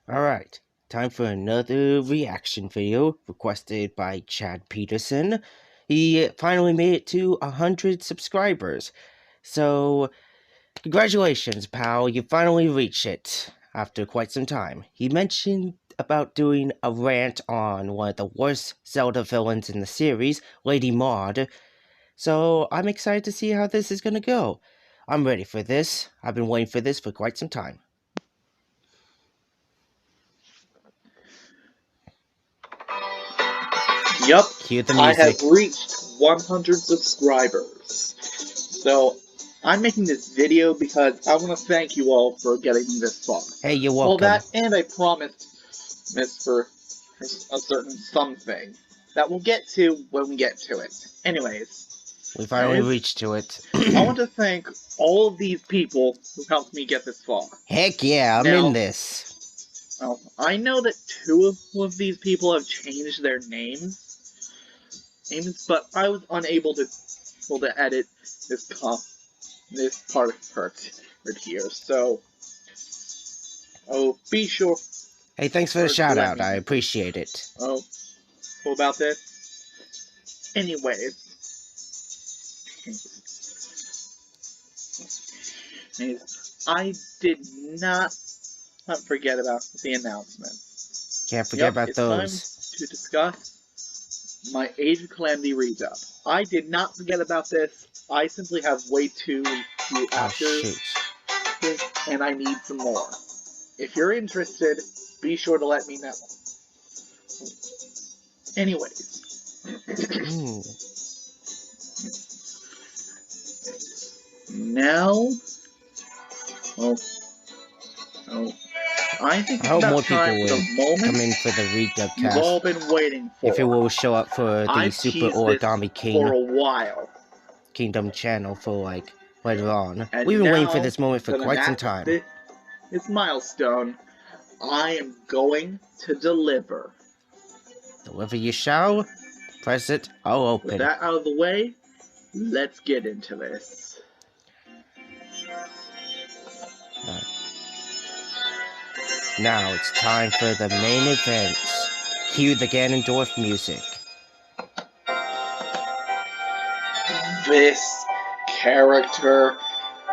Alright, time for another reaction video requested by Chad Peterson. He finally made it to 100 subscribers. So, congratulations, pal, you finally reached it after quite some time. He mentioned about doing a rant on one of the worst Zelda villains in the series, Lady Maud. So, I'm excited to see how this is gonna go. I'm ready for this. I've been waiting for this for quite some time. Yup, Cue the I music. have reached 100 subscribers. So, I'm making this video because I want to thank you all for getting me this far. Hey, you're Well, welcome. that, and I promised Mr. a certain something that we'll get to when we get to it. Anyways, We finally reached to it. I want to thank all of these people who helped me get this far. Heck yeah, I'm Now, in this. Well, I know that two of these people have changed their names, but I was unable to edit this part right here. So, be sure. Hey, thanks for the shout out. I appreciate it. What about this? Anyways, I did not forget about the announcement. Can't forget about it's those. time to discuss my Age of Calamity redub. I did not forget about this. I simply have way too few actors, and I need some more. If you're interested, be sure to let me know. Anyways. Now, I think I hope more people will come in for the redub cast. You've all been waiting for. If it will show up for the Super Origami King for a while. Kingdom channel for like later on. And We've been waiting for this moment for quite some time. This milestone, I am going to deliver. Deliver you shall. Press it. I'll open. With that out of the way, let's get into this. Now it's time for the main event. Cue the Ganondorf music. This character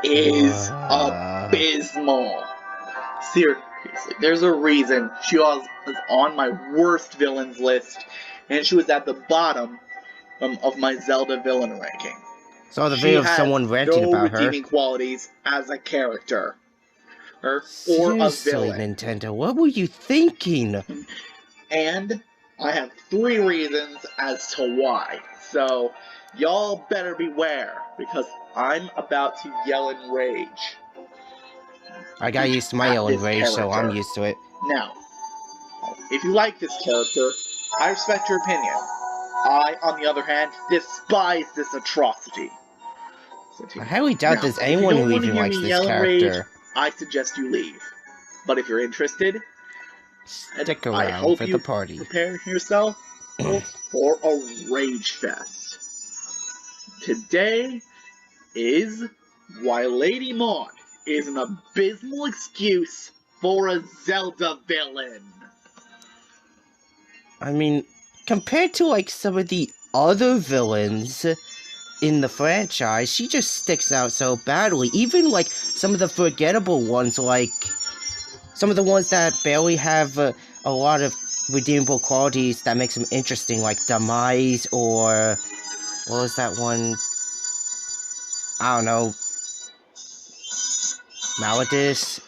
is abysmal. Seriously, there's a reason she was on my worst villains list, and she was at the bottom of my Zelda villain ranking. Saw the video of someone ranting about her. She has no redeeming qualities as a character. Or Seriously, a villain. Nintendo, what were you thinking? And I have 3 reasons as to why. So, y'all better beware, because I'm about to yell in rage. I got used to my yell in rage, so I'm used to it. Now, if you like this character, I respect your opinion. I, on the other hand, despise this atrocity. I highly doubt there's anyone who even likes this character. I suggest you leave. But if you're interested, stick around for the party. Prepare yourself for a rage fest. Today is why Lady Maud is an abysmal excuse for a Zelda villain. I mean, compared to like some of the other villains in the franchise, she just sticks out so badly. Even like some of the forgettable ones, like some of the ones that barely have a lot of redeemable qualities that makes them interesting, like Demise or what was that one? I don't know. Maladis.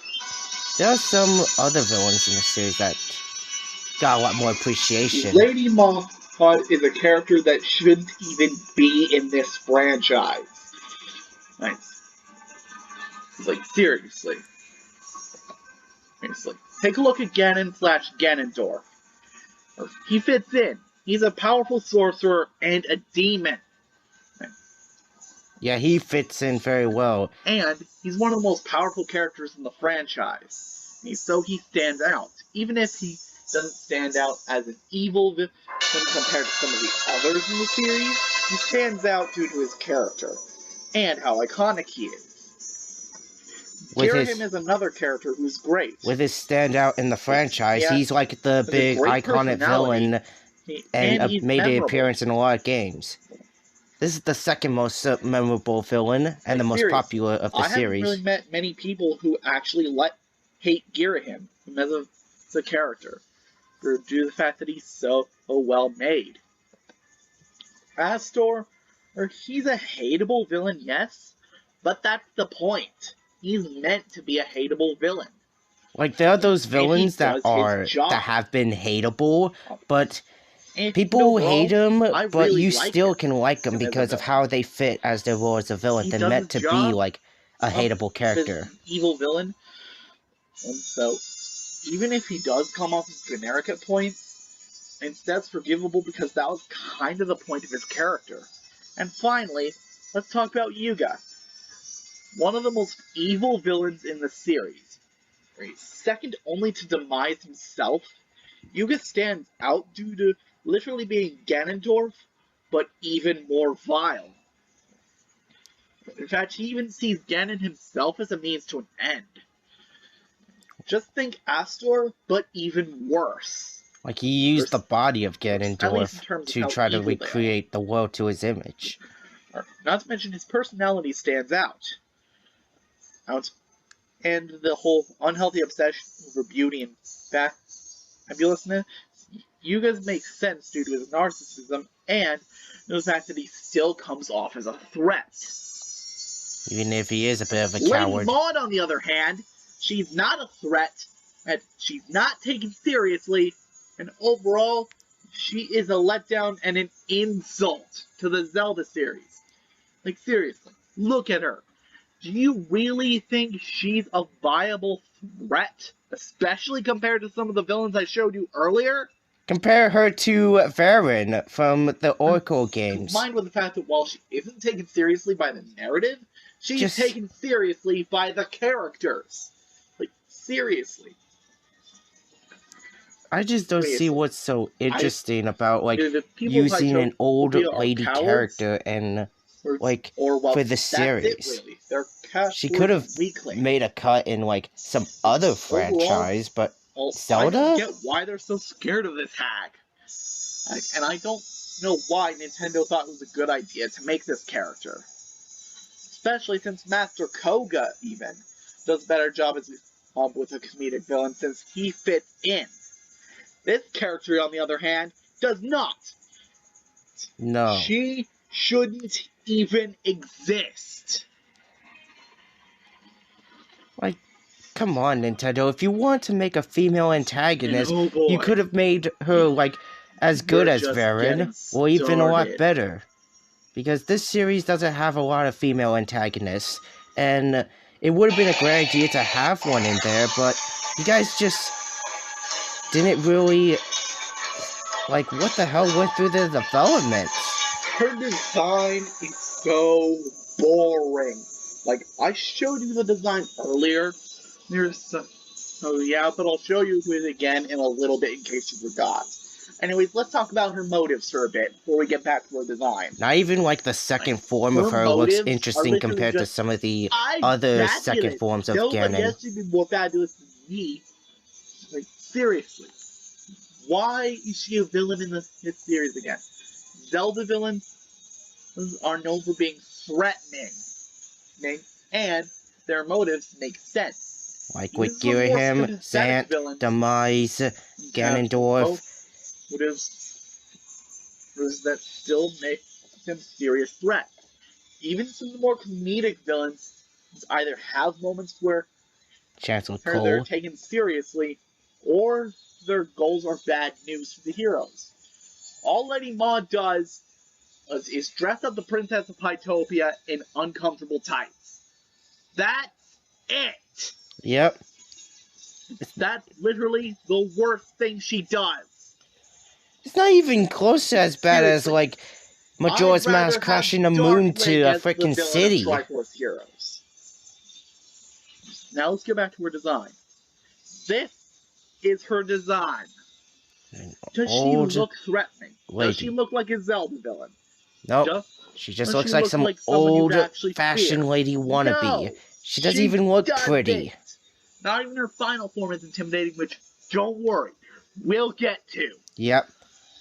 There are some other villains in the series that got a lot more appreciation. Lady Maud is a character that shouldn't even be in this franchise. Nice. Like, seriously. Take a look at Ganon/Ganondorf. He fits in. He's a powerful sorcerer and a demon. Yeah, he fits in very well. And he's one of the most powerful characters in the franchise. So he stands out. Even if he doesn't stand out as an evil villain compared to some of the others in the series, he stands out due to his character and how iconic he is. Girahim is another character who's great. With his standout in the franchise, he's like the big iconic villain and made an appearance in a lot of games. This is the second most memorable villain and the most popular of the series. I haven't really met many people who actually hate Girahim as a character, due to the fact that he's so well made. Astor, he's a hateable villain, yes, but that's the point. He's meant to be a hateable villain. Like, there are those villains that have been hateable, but people hate him, but you still can like him because of how they fit as their role as a villain. They're meant to be like a hateable character. Evil villain. And so, even if he does come off as generic at points, that's forgivable because that was kind of the point of his character. And finally, let's talk about Yuga. One of the most evil villains in the series. Second only to Demise himself, Yuga stands out due to literally being Ganondorf, but even more vile. In fact, he even sees Ganon himself as a means to an end. Just think Astor, but even worse. Like, he used the body of Ganondorf to try to recreate the world to his image. Not to mention his personality stands out. And the whole unhealthy obsession over beauty and fabulousness, Yuga's makes sense due to his narcissism and the fact that he still comes off as a threat. Even if he is a bit of a coward. Lady Maud, on the other hand, she's not a threat, and she's not taken seriously, and overall, she is a letdown and an insult to the Zelda series. Like, seriously, look at her. Do you really think she's a viable threat? Especially compared to some of the villains I showed you earlier? Compare her to Varen from the Oracle games. Combined with the fact that while she isn't taken seriously by the narrative, she's taken seriously by the characters. Like, seriously. I just don't see what's so interesting about, like, using an old lady character and, like, for the series. She could have made a cut in, like, some other franchise, but Zelda? I don't get why they're so scared of this hag. And I don't know why Nintendo thought it was a good idea to make this character. Especially since Master Koga, even, does a better job as with a comedic villain since he fits in. This character, on the other hand, does not. No. She shouldn't even exist. Like, come on, Nintendo. If you want to make a female antagonist, you could have made her, like, as good as Varen, or even a lot better. Because this series doesn't have a lot of female antagonists, and it would have been a great idea to have one in there, but you guys just didn't really, like, what the hell went through the development? Her design is so boring. Like, I showed you the design earlier. But I'll show you it again in a little bit in case you forgot. Anyways, let's talk about her motives for a bit before we get back to her design. Not even, like, the second form of her looks interesting compared to some of the other second forms of Ganon. Yes, she'd be more fabulous than me. Like, seriously. Why is she a villain in this series again? Zelda villains are known for being threatening. And their motives make sense. Like with Girahim, Zant, Demise, Ganondorf. Motives that still make them serious threat. Even some of the more comedic villains either have moments where they're taken seriously, or their goals are bad news for the heroes. All Lady Maud does is dress up the Princess of Pytopia in uncomfortable tights. That's it! Yep. That's literally the worst thing she does. It's not even close to as bad as, like, Majora's Mask crashing the moon to a freaking city. Heroes. Now let's get back to her design. This is her design. Does she look threatening? Lady. Does she look like a Zelda villain? Nope. She just looks like some old-fashioned lady wannabe. She doesn't even look pretty. Not even her final form is intimidating, which, don't worry, we'll get to. Yep.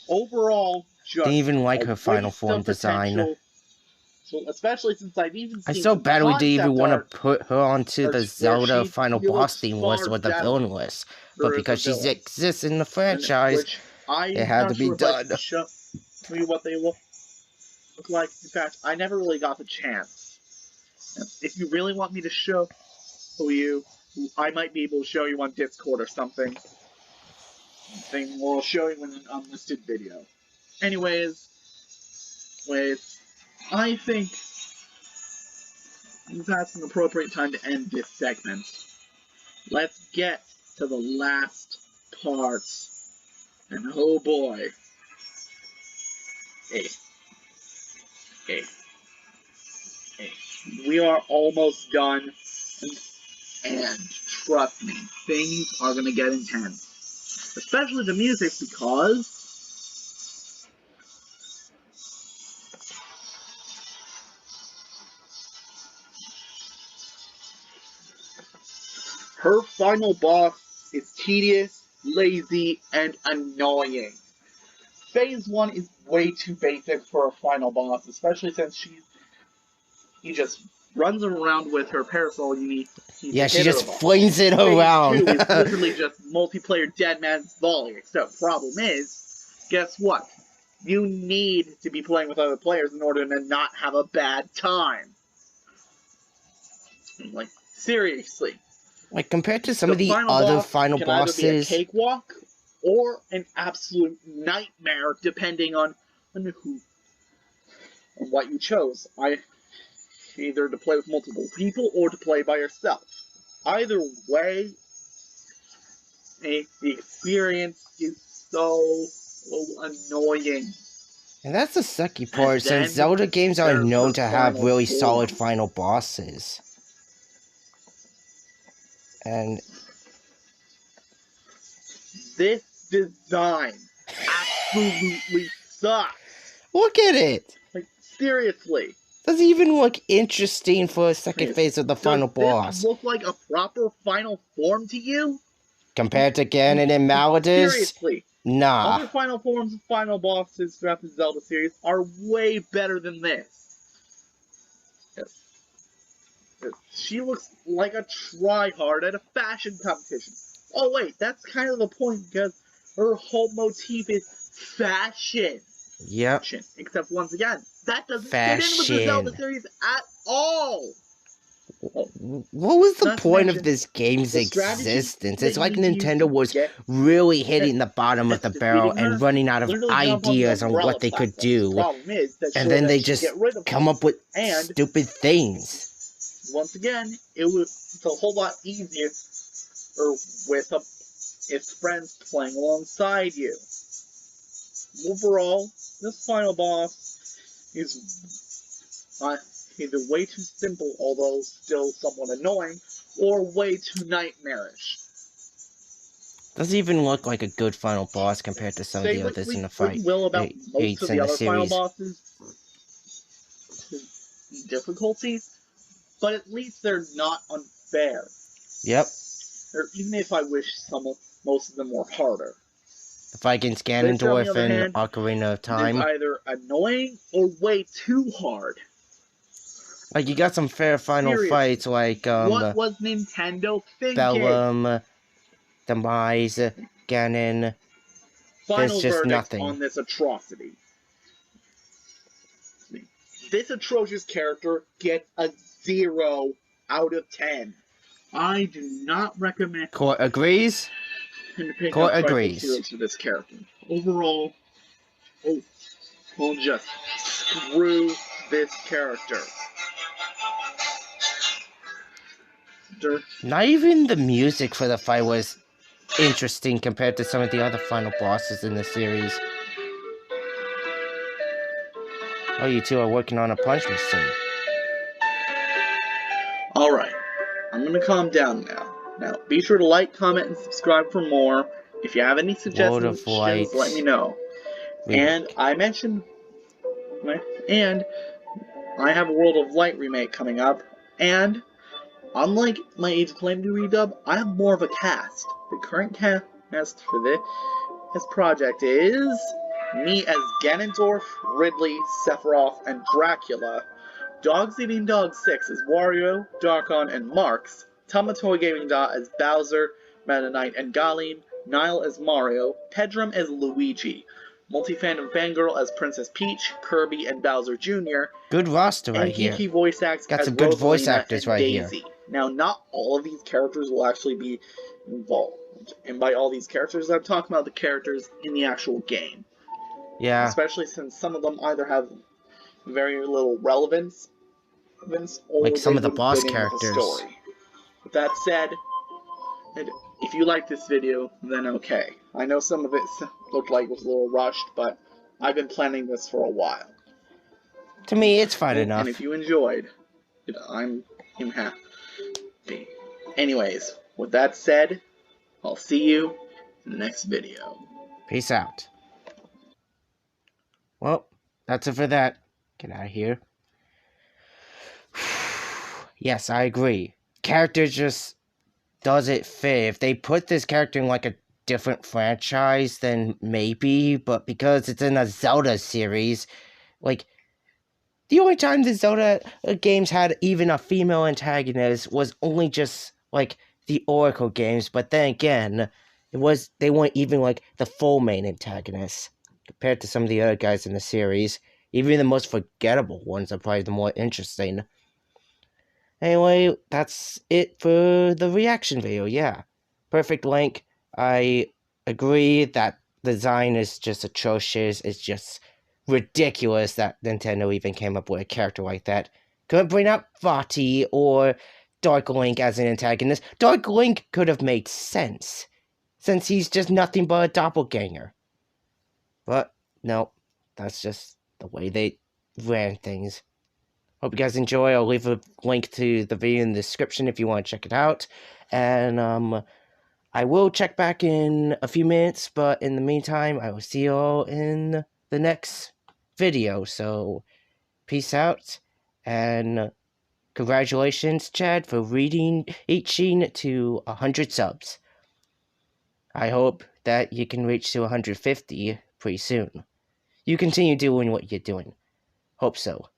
Overall, just Didn't even like her final form design. So especially since I've even seen I so badly didn't even want to put her onto the Zelda final boss theme list or the villain list. But because she exists in the franchise, it had to be done. Show you what they look like. In fact, I never really got the chance. If you really want me to show you, I might be able to show you on Discord or something. Or I'll show you in an unlisted video. Anyways, I think that's an appropriate time to end this segment. Let's get to the last parts. And oh boy. Hey. We are almost done. And trust me, things are gonna get intense. Especially the music, because her final boss is tedious, lazy, and annoying. Phase 1 is way too basic for a final boss, especially since he just runs around with her parasol. Yeah, she just flings it around. Phase 2 is literally just multiplayer dead man's volley, except problem is, guess what? You need to be playing with other players in order to not have a bad time. Like, seriously. Like, compared to some of the other final bosses... can either be a cakewalk or an absolute nightmare, depending on what you chose. Either to play with multiple people or to play by yourself. Either way, the experience is so annoying. And that's the sucky part, since Zelda games are known to have really solid final bosses. And this design absolutely sucks. Look at it! Like, seriously. Doesn't even look interesting for a second phase of the final boss. Does this look like a proper final form to you? Compared to Ganon and Malladus? Seriously. Nah. Other final forms of final bosses throughout the Zelda series are way better than this. She looks like a tryhard at a fashion competition. Oh wait, that's kind of the point, because her whole motif is fashion. Yep. Except once again, that doesn't fit in with the Zelda series at all. What was the point of this game's existence? It's like Nintendo was really hitting the bottom of the barrel and running out of ideas on what they could do. And then they just come up with stupid things. Once again, it's a whole lot easier with its friends playing alongside you. Overall, this final boss is either way too simple, although still somewhat annoying, or way too nightmarish. Doesn't even look like a good final boss compared to some of the others in the fight. About most of the other final bosses' difficulties, but at least they're not unfair. Yep. Or even if I wish most of them were harder. The fight against Ganondorf and Ocarina of Time is either annoying or way too hard. Like, you got some fair final fights, like, what was Nintendo thinking? Bellum, Demise, Ganon. There's just nothing on this atrocity. This atrocious character gets a 0 out of 10. I do not recommend... Court agrees? Court agrees. ...for this character. Overall, we'll just screw this character. Not even the music for the fight was interesting compared to some of the other final bosses in the series. Oh, you two are working on a punch machine. Alright, I'm gonna calm down now. Now, be sure to like, comment, and subscribe for more. If you have any suggestions, let me know. And I mentioned... And I have a World of Light remake coming up. And Unlike my Age of Calamity redub, I have more of a cast. The current cast for this project is me as Ganondorf, Ridley, Sephiroth, and Dracula, Dogs Eating Dog 6 as Wario, Darkon, and Marx, Tamatoy Gaming as Bowser, Meta Knight, and Galeen, Nile as Mario, Pedram as Luigi, Multifandom Fangirl as Princess Peach, Kirby, and Bowser Jr., Good roster and right here. Kiki voice acts Got as some good voice Rosalina actors and right Daisy. here. Now, not all of these characters will actually be involved. And by all these characters, I'm talking about the characters in the actual game. Yeah. Especially since some of them either have very little relevance, or Like some they of the wouldn't boss fit in with the characters. story. With that said, if you like this video, then okay. I know some of it looked like it was a little rushed, but I've been planning this for a while. To me, it's fine enough. And if you enjoyed, I'm happy. Anyways, with that said, I'll see you in the next video. Peace out. Well, that's it for that. Get out of here. Yes, I agree. Character just does it fit. If they put this character in like a different franchise, then maybe, but because it's in a Zelda series, like, the only time the Zelda games had even a female antagonist was only just, like, the Oracle games, but then again, they weren't even, like, the full main antagonists, compared to some of the other guys in the series. Even the most forgettable ones are probably the more interesting. Anyway, that's it for the reaction video, yeah. Perfect length. I agree that the design is just atrocious. It's just ridiculous that Nintendo even came up with a character like that. Couldn't bring out Vati or Dark Link as an antagonist. Dark Link could have made sense, since he's just nothing but a doppelganger. But, no, that's just the way they ran things. Hope you guys enjoy. I'll leave a link to the video in the description if you want to check it out. And I will check back in a few minutes, but in the meantime, I will see you all in the next video. So, peace out, and congratulations, Chad, for reaching to 100 subs. I hope that you can reach to 150 pretty soon. You continue doing what you're doing. Hope so.